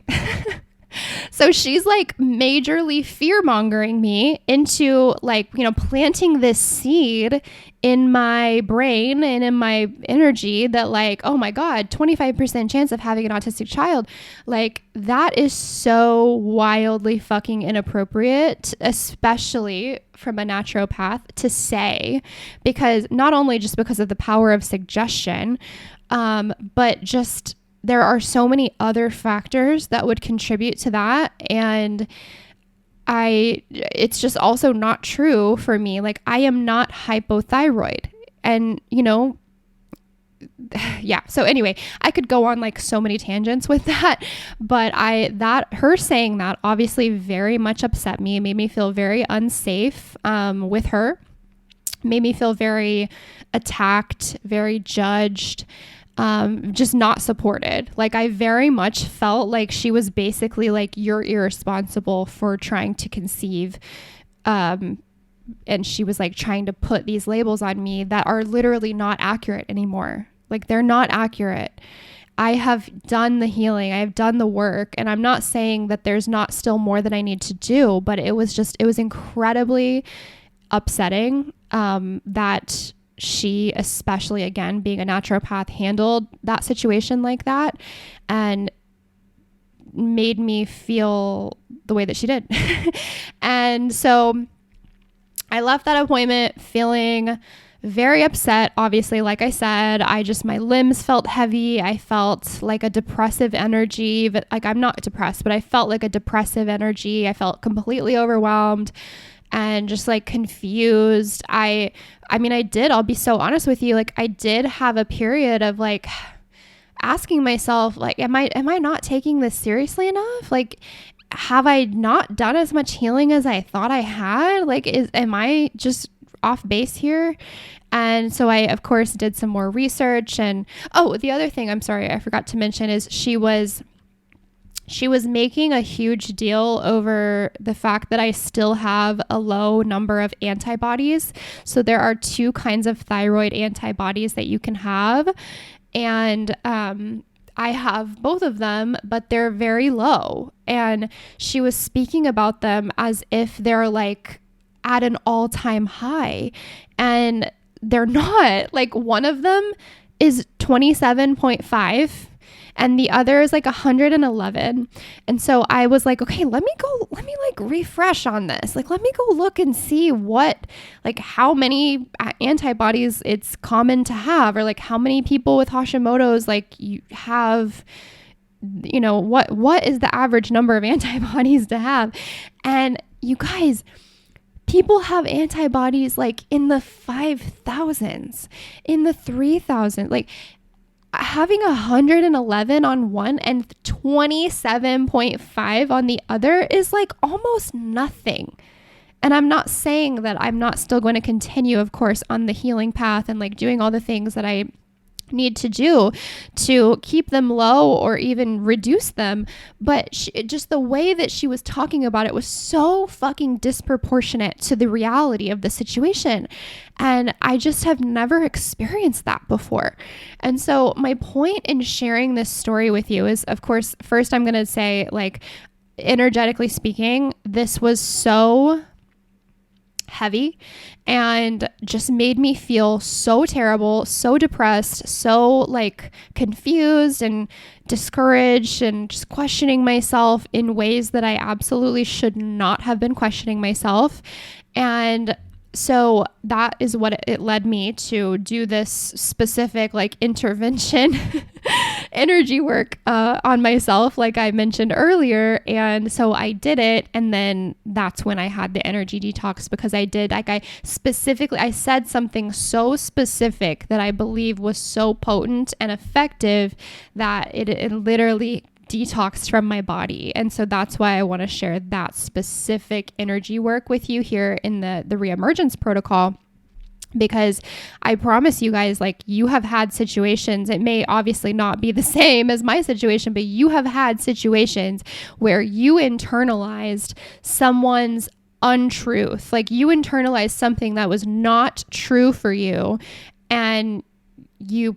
Speaker 1: So she's like majorly fear mongering me into like, planting this seed in my brain and in my energy that like, oh my God, 25% chance of having an autistic child. Like that is so wildly fucking inappropriate, especially from a naturopath to say, because not only just because of the power of suggestion, but just there are so many other factors that would contribute to that. And it's just also not true for me. Like I am not hypothyroid and yeah. So anyway, I could go on like so many tangents with that, but her saying that obviously very much upset me. It made me feel very unsafe, with her, made me feel very attacked, very judged, just not supported. Like I very much felt like she was basically like, you're irresponsible for trying to conceive. And she was like trying to put these labels on me that are literally not accurate anymore. Like they're not accurate. I have done the healing. I have done the work, and I'm not saying that there's not still more that I need to do, but it was incredibly upsetting, that she, especially again being a naturopath, handled that situation like that and made me feel the way that she did. And so I left that appointment feeling very upset. Obviously, like I said, my limbs felt heavy. I felt like a depressive energy, but like I'm not depressed, but I felt like a depressive energy. I felt completely overwhelmed and just like confused. I'll be so honest with you. Like I did have a period of like asking myself, like, am I not taking this seriously enough? Like, have I not done as much healing as I thought I had? Like, am I just off base here? And so I, of course, did some more research. And the other thing, I'm sorry, I forgot to mention is she was making a huge deal over the fact that I still have a low number of antibodies. So there are two kinds of thyroid antibodies that you can have. And I have both of them, but they're very low. And she was speaking about them as if they're like at an all-time high. And they're not. Like one of them is 27.5. and the other is like 111. And so I was like, okay, let me like refresh on this. Like, let me go look and see how many antibodies it's common to have, or like how many people with Hashimoto's like you have, what is the average number of antibodies to have? And you guys, people have antibodies like in the 5,000s, in the 3,000, like having 111 on one and 27.5 on the other is like almost nothing. And I'm not saying that I'm not still going to continue, of course, on the healing path and like doing all the things that I need to do to keep them low or even reduce them. But just the way that she was talking about it was so fucking disproportionate to the reality of the situation. And I just have never experienced that before. And so my point in sharing this story with you is, of course, first I'm going to say, like, energetically speaking, this was so heavy and just made me feel so terrible, so depressed, so like confused and discouraged, and just questioning myself in ways that I absolutely should not have been questioning myself. And so that is what it led me to do this specific like intervention energy work on myself, like I mentioned earlier. And so I did it. And then that's when I had the energy detox, because I said something so specific that I believe was so potent and effective that it literally detoxed from my body. And so that's why I want to share that specific energy work with you here in the Re-Emergence Protocol, because I promise you guys, like, you have had situations, it may obviously not be the same as my situation, but you have had situations where you internalized someone's untruth, like you internalized something that was not true for you, and you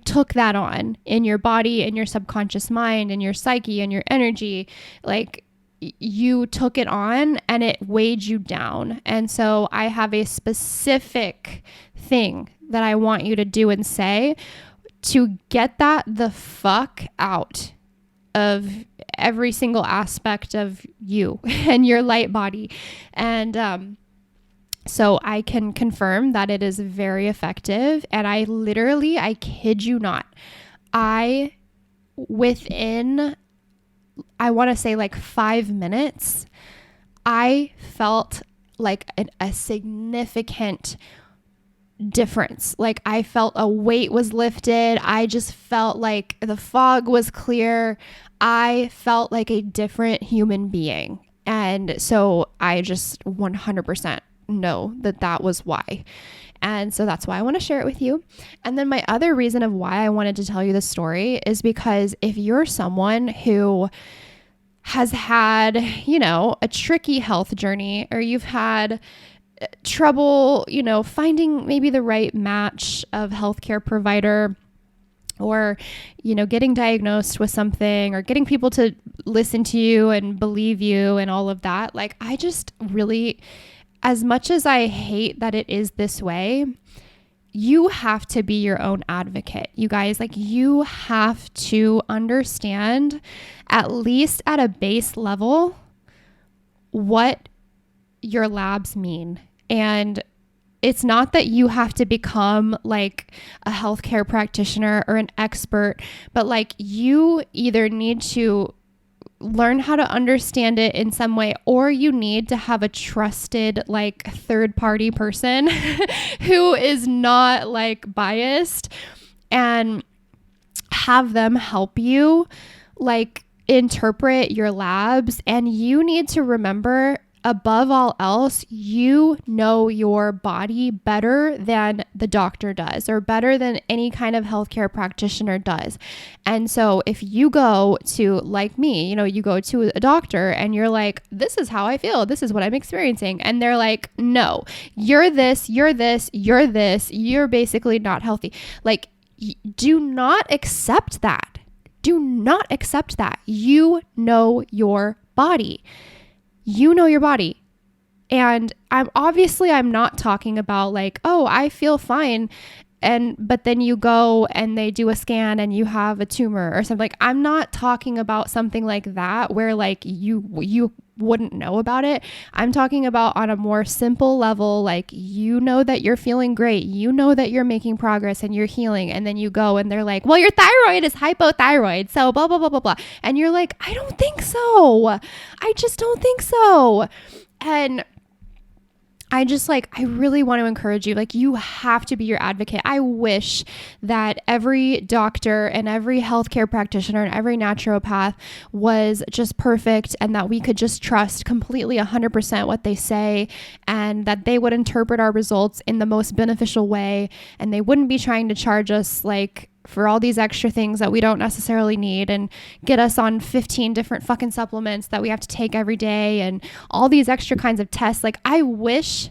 Speaker 1: took that on in your body, in your subconscious mind, in your psyche, and your energy. Like, you took it on and it weighed you down. And so I have a specific thing that I want you to do and say to get that the fuck out of every single aspect of you and your light body. And so I can confirm that it is very effective. And I kid you not, within, I want to say like 5 minutes, I felt like a significant difference. Like, I felt a weight was lifted. I just felt like the fog was clear. I felt like a different human being. And so I just 100% know that was why. And so that's why I want to share it with you. And then my other reason of why I wanted to tell you this story is because if you're someone who has had, a tricky health journey, or you've had trouble, finding maybe the right match of healthcare provider, or, getting diagnosed with something, or getting people to listen to you and believe you and all of that. Like, I just really, as much as I hate that it is this way, you have to be your own advocate. You guys, like, you have to understand, at least at a base level, what your labs mean. And it's not that you have to become like a healthcare practitioner or an expert, but like, you either need to learn how to understand it in some way, or you need to have a trusted, like, third party person who is not like biased, and have them help you like interpret your labs. And you need to remember, above all else, you know your body better than the doctor does, or better than any kind of healthcare practitioner does. And so if you go to, like me, you go to a doctor and you're like, this is how I feel, this is what I'm experiencing. And they're like, no, you're this, you're this, you're this, you're basically not healthy. Like, do not accept that. Do not accept that. You know your body. You know your body. And I'm not talking about like, oh, I feel fine. But then you go and they do a scan and you have a tumor or something. Like, I'm not talking about something like that where like you wouldn't know about it. I'm talking about on a more simple level, like, that you're feeling great. That you're making progress and you're healing. And then you go and they're like, well, your thyroid is hypothyroid, so blah, blah, blah, blah, blah. And you're like, I don't think so. I just don't think so. And I really want to encourage you, like, you have to be your advocate. I wish that every doctor and every healthcare practitioner and every naturopath was just perfect, and that we could just trust completely 100% what they say, and that they would interpret our results in the most beneficial way, and they wouldn't be trying to charge us like for all these extra things that we don't necessarily need, and get us on 15 different fucking supplements that we have to take every day, and all these extra kinds of tests. Like, I wish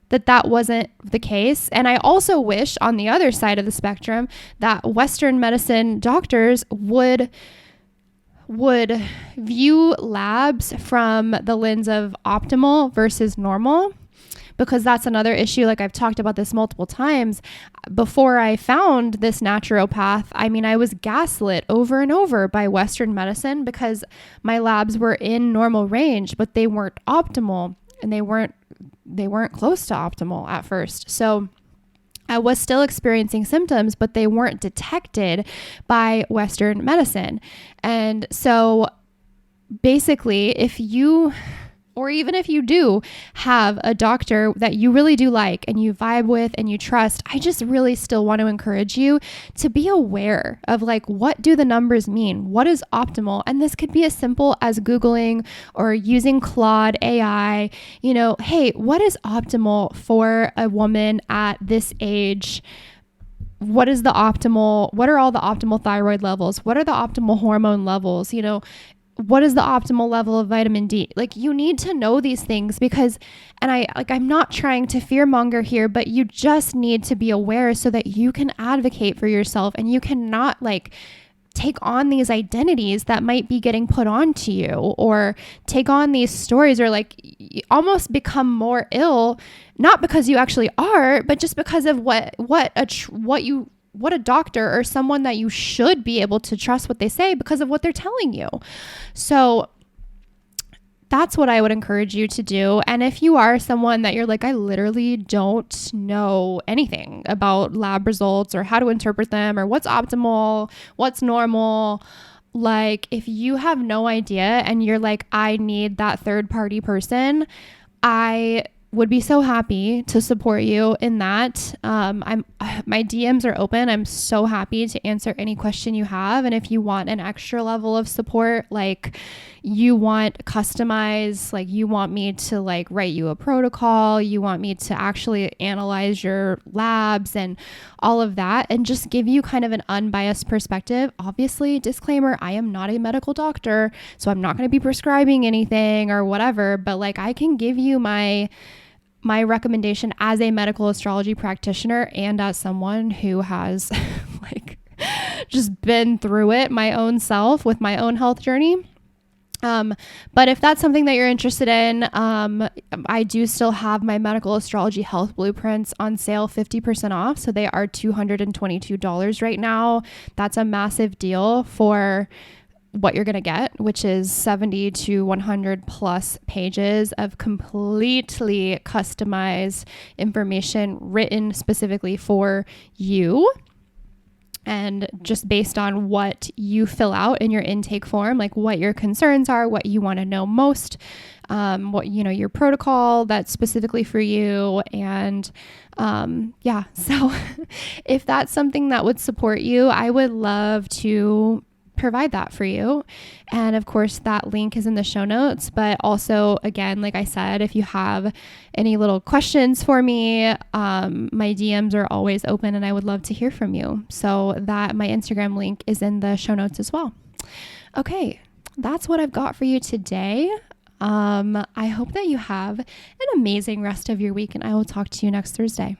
Speaker 1: that wasn't the case. And I also wish, on the other side of the spectrum, that Western medicine doctors would view labs from the lens of optimal versus normal. Because that's another issue. Like, I've talked about this multiple times. Before I found this naturopath, I was gaslit over and over by Western medicine because my labs were in normal range, but they weren't optimal, and they weren't close to optimal at first. So I was still experiencing symptoms, but they weren't detected by Western medicine. And so basically, if you do have a doctor that you really do like and you vibe with and you trust, I just really still want to encourage you to be aware of, like, what do the numbers mean? What is optimal? And this could be as simple as Googling or using Claude AI. Hey, what is optimal for a woman at this age? What are all the optimal thyroid levels? What are the optimal hormone levels? what is the optimal level of vitamin D? Like, you need to know these things because, and I'm not trying to fearmonger here, but you just need to be aware so that you can advocate for yourself, and you cannot like take on these identities that might be getting put onto you, or take on these stories, or like almost become more ill, not because you actually are, but just because of what a doctor or someone that you should be able to trust what they say because of what they're telling you. So that's what I would encourage you to do. And if you are someone that you're like, I literally don't know anything about lab results or how to interpret them or what's optimal, what's normal, like if you have no idea and you're like, I need that third party person, I would be so happy to support you in that. My DMs are open. I'm so happy to answer any question you have. And if you want an extra level of support, like you want customized, like you want me to like write you a protocol, you want me to actually analyze your labs and all of that, and just give you kind of an unbiased perspective. Obviously, disclaimer, I am not a medical doctor, so I'm not going to be prescribing anything or whatever, but like I can give you my recommendation as a medical astrology practitioner and as someone who has like just been through it my own self with my own health journey. But if that's something that you're interested in, I do still have my medical astrology health blueprints on sale, 50% off. So they are $222 right now. That's a massive deal for what you're going to get, which is 70 to 100 plus pages of completely customized information written specifically for you. And just based on what you fill out in your intake form, like what your concerns are, what you want to know most, what, your protocol that's specifically for you. And, so if that's something that would support you, I would love to provide that for you. And of course, that link is in the show notes. But also, again, like I said, if you have any little questions for me, my DMs are always open and I would love to hear from you. So that my Instagram link is in the show notes as well. Okay, that's what I've got for you today. I hope that you have an amazing rest of your week, and I will talk to you next Thursday.